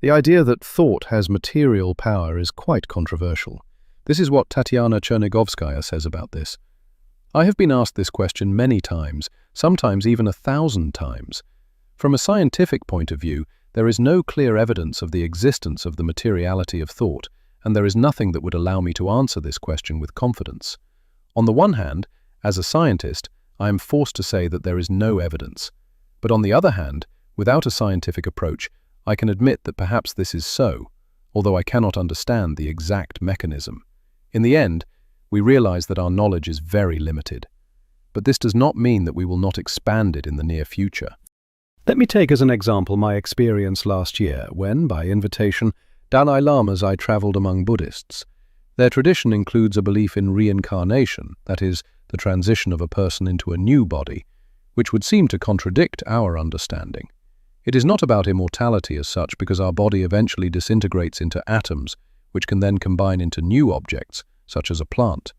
The idea that thought has material power is quite controversial. This is what Chernigovskaya says about this. I have been asked this question many times, sometimes even 1,000 times. From a scientific point of view, there is no clear evidence of the existence of the materiality of thought, and there is nothing that would allow me to answer this question with confidence. On the one hand, as a scientist, I am forced to say that there is no evidence. But on the other hand, without a scientific approach, I can admit that perhaps this is so, although I cannot understand the exact mechanism. In the end, we realize that our knowledge is very limited. But this does not mean that we will not expand it in the near future. Let me take as an example my experience last year when, by invitation, Dalai Lamas I traveled among Buddhists. Their tradition includes a belief in reincarnation, that is, the transition of a person into a new body, which would seem to contradict our understanding. It is not about immortality as such because our body eventually disintegrates into atoms, which can then combine into new objects, such as a plant.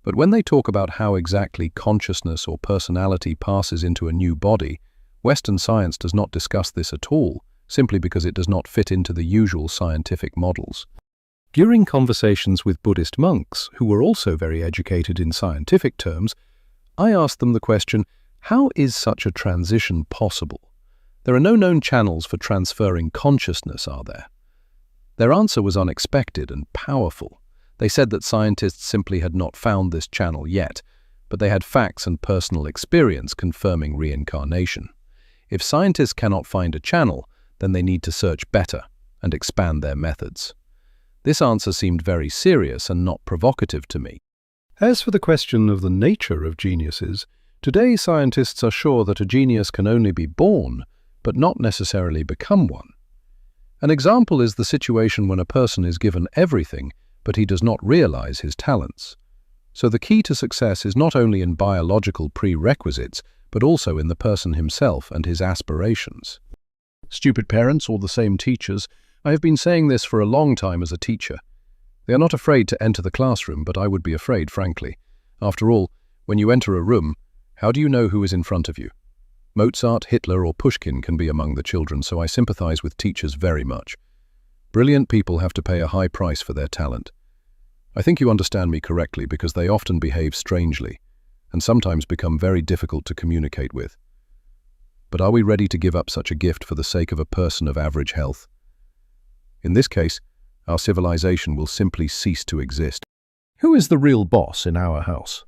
But when they talk about how exactly consciousness or personality passes into a new body, Western science does not discuss this at all, simply because it does not fit into the usual scientific models. During conversations with Buddhist monks, who were also very educated in scientific terms, I asked them the question, how is such a transition possible? There are no known channels for transferring consciousness, are there? Their answer was unexpected and powerful. They said that scientists simply had not found this channel yet, but they had facts and personal experience confirming reincarnation. If scientists cannot find a channel, then they need to search better and expand their methods. This answer seemed very serious and not provocative to me. As for the question of the nature of geniuses, today scientists are sure that a genius can only be born, but not necessarily become one. An example is the situation when a person is given everything, but he does not realize his talents. So the key to success is not only in biological prerequisites, but also in the person himself and his aspirations. Stupid parents or the same teachers, I have been saying this for a long time as a teacher. They are not afraid to enter the classroom, but I would be afraid, frankly. After all, when you enter a room, how do you know who is in front of you? Mozart, Hitler, or Pushkin can be among the children, so I sympathize with teachers very much. Brilliant people have to pay a high price for their talent. I think you understand me correctly because they often behave strangely and sometimes become very difficult to communicate with. But are we ready to give up such a gift for the sake of a person of average health? In this case, our civilization will simply cease to exist. Who is the real boss in our house?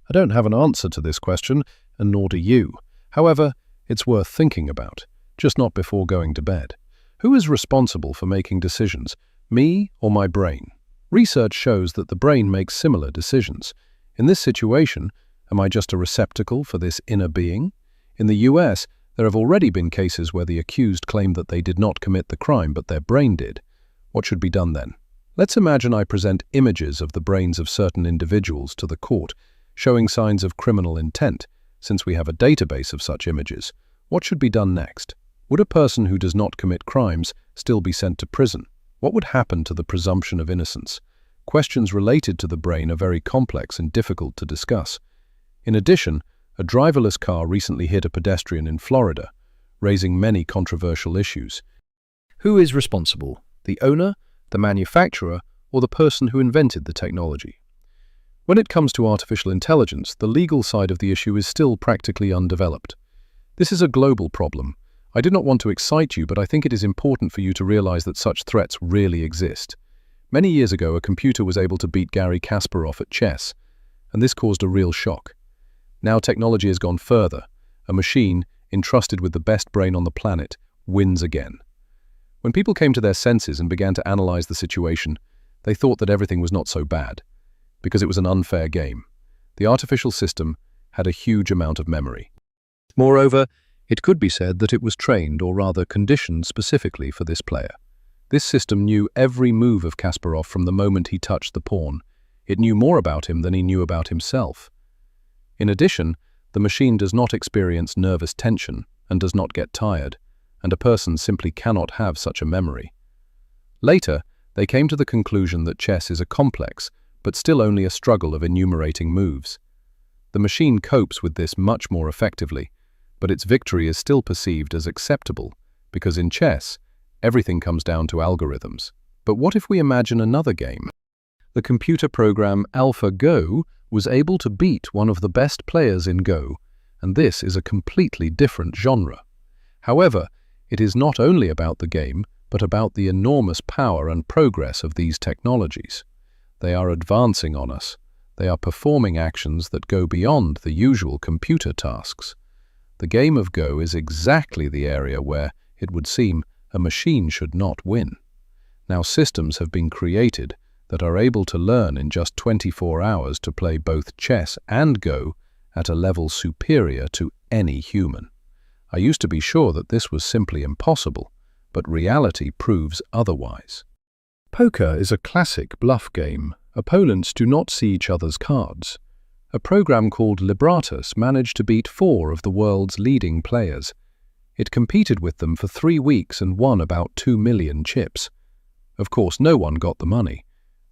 I don't have an answer to this question, and nor do you. However, it's worth thinking about, just not before going to bed. Who is responsible for making decisions, me or my brain? Research shows that the brain makes similar decisions. In this situation, am I just a receptacle for this inner being? In the US, there have already been cases where the accused claimed that they did not commit the crime, but their brain did. What should be done then? Let's imagine I present images of the brains of certain individuals to the court, showing signs of criminal intent. Since we have a database of such images, what should be done next? Would a person who does not commit crimes still be sent to prison? What would happen to the presumption of innocence? Questions related to the brain are very complex and difficult to discuss. In addition, a driverless car recently hit a pedestrian in Florida, raising many controversial issues. Who is responsible? The owner, the manufacturer, or the person who invented the technology? When it comes to artificial intelligence, the legal side of the issue is still practically undeveloped. This is a global problem. I did not want to excite you, but I think it is important for you to realize that such threats really exist. Many years ago, a computer was able to beat Garry Kasparov at chess, and this caused a real shock. Now technology has gone further. A machine, entrusted with the best brain on the planet, wins again. When people came to their senses and began to analyze the situation, they thought that everything was not so bad, because it was an unfair game. The artificial system had a huge amount of memory. Moreover, it could be said that it was trained, or rather conditioned specifically for this player. This system knew every move of Kasparov from the moment he touched the pawn. It knew more about him than he knew about himself. In addition, the machine does not experience nervous tension and does not get tired, and a person simply cannot have such a memory. Later, they came to the conclusion that chess is a complex, but still only a struggle of enumerating moves. The machine copes with this much more effectively, but its victory is still perceived as acceptable, because in chess, Everything comes down to algorithms. But what if we imagine another game? The computer program AlphaGo was able to beat one of the best players in Go, and this is a completely different genre. However, it is not only about the game, but about the enormous power and progress of these technologies. They are advancing on us. They are performing actions that go beyond the usual computer tasks. The game of Go is exactly the area where, it would seem, a machine should not win. Now systems have been created that are able to learn in just 24 hours to play both chess and Go at a level superior to any human. I used to be sure that this was simply impossible, but reality proves otherwise. Poker is a classic bluff game. Opponents do not see each other's cards. A program called Libratus managed to beat 4 of the world's leading players. It competed with them for 3 weeks and won about 2 million chips. Of course, no one got the money.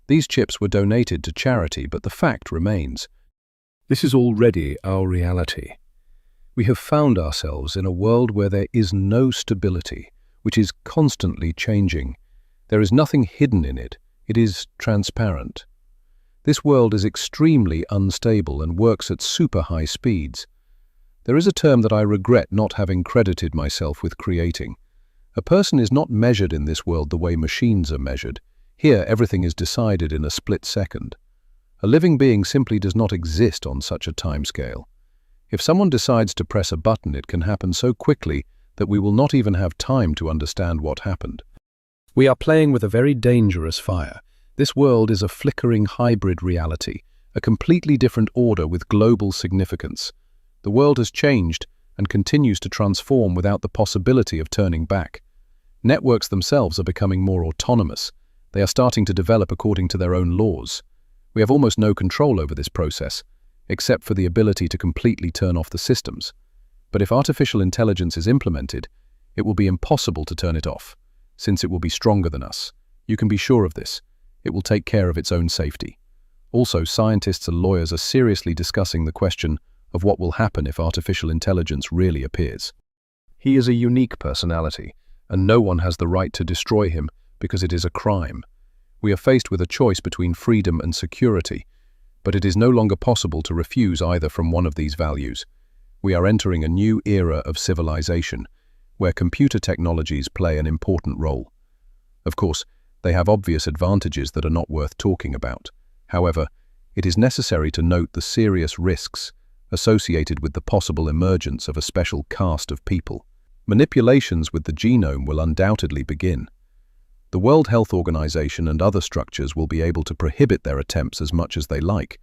These chips were donated to charity, but the fact remains. This is already our reality. We have found ourselves in a world where there is no stability, which is constantly changing. There is nothing hidden in it. It is transparent. This world is extremely unstable and works at super high speeds. There is a term that I regret not having credited myself with creating. A person is not measured in this world the way machines are measured. Here, everything is decided in a split second. A living being simply does not exist on such a timescale. If someone decides to press a button, it can happen so quickly that we will not even have time to understand what happened. We are playing with a very dangerous fire. This world is a flickering hybrid reality, a completely different order with global significance. The world has changed and continues to transform without the possibility of turning back. Networks themselves are becoming more autonomous. They are starting to develop according to their own laws. We have almost no control over this process, except for the ability to completely turn off the systems. But if artificial intelligence is implemented, it will be impossible to turn it off, since it will be stronger than us. You can be sure of this. It will take care of its own safety. Also, scientists and lawyers are seriously discussing the question of what will happen if artificial intelligence really appears. He is a unique personality, and no one has the right to destroy him because it is a crime. We are faced with a choice between freedom and security, but it is no longer possible to refuse either from one of these values. We are entering a new era of civilization, where computer technologies play an important role. Of course, they have obvious advantages that are not worth talking about. However, it is necessary to note the serious risks associated with the possible emergence of a special caste of people. Manipulations with the genome will undoubtedly begin. The World Health Organization and other structures will be able to prohibit their attempts as much as they like,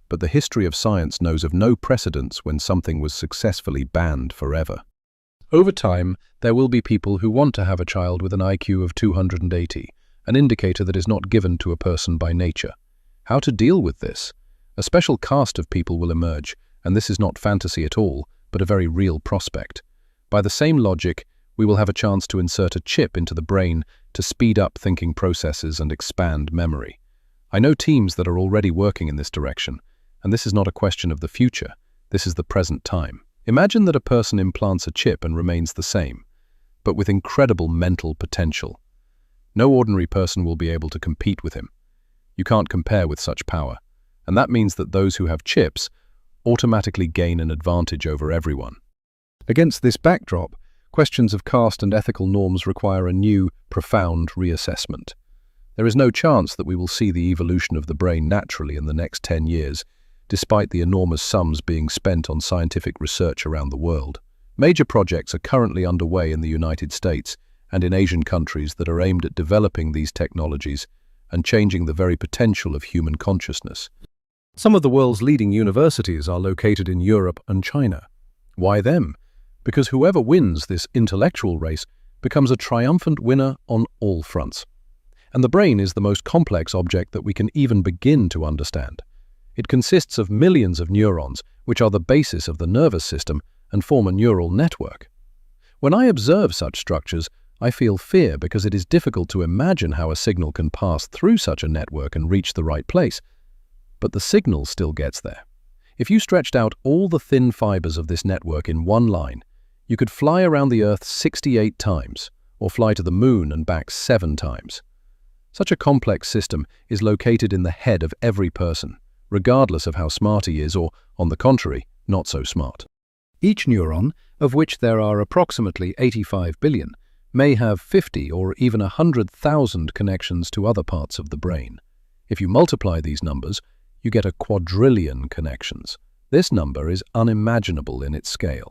but the history of science knows of no precedents when something was successfully banned forever. Over time, there will be people who want to have a child with an IQ of 280, an indicator that is not given to a person by nature. How to deal with this? A special caste of people will emerge, and this is not fantasy at all, but a very real prospect. By the same logic, we will have a chance to insert a chip into the brain to speed up thinking processes and expand memory. I know teams that are already working in this direction, and this is not a question of the future, this is the present time. Imagine that a person implants a chip and remains the same, but with incredible mental potential. No ordinary person will be able to compete with him. You can't compare with such power, and that means that those who have chips automatically gain an advantage over everyone. Against this backdrop, questions of caste and ethical norms require a new, profound reassessment. There is no chance that we will see the evolution of the brain naturally in the next 10 years, despite the enormous sums being spent on scientific research around the world. Major projects are currently underway in the United States and in Asian countries that are aimed at developing these technologies and changing the very potential of human consciousness. Some of the world's leading universities are located in Europe and China. Why them? Because whoever wins this intellectual race becomes a triumphant winner on all fronts. And the brain is the most complex object that we can even begin to understand. It consists of millions of neurons, which are the basis of the nervous system and form a neural network. When I observe such structures, I feel fear because it is difficult to imagine how a signal can pass through such a network and reach the right place. But the signal still gets there. If you stretched out all the thin fibers of this network in one line, you could fly around the Earth 68 times, or fly to the moon and back 7 times. Such a complex system is located in the head of every person, regardless of how smart he is or, on the contrary, not so smart. Each neuron, of which there are approximately 85 billion, may have 50 or even 100,000 connections to other parts of the brain. If you multiply these numbers, you get a quadrillion connections. This number is unimaginable in its scale.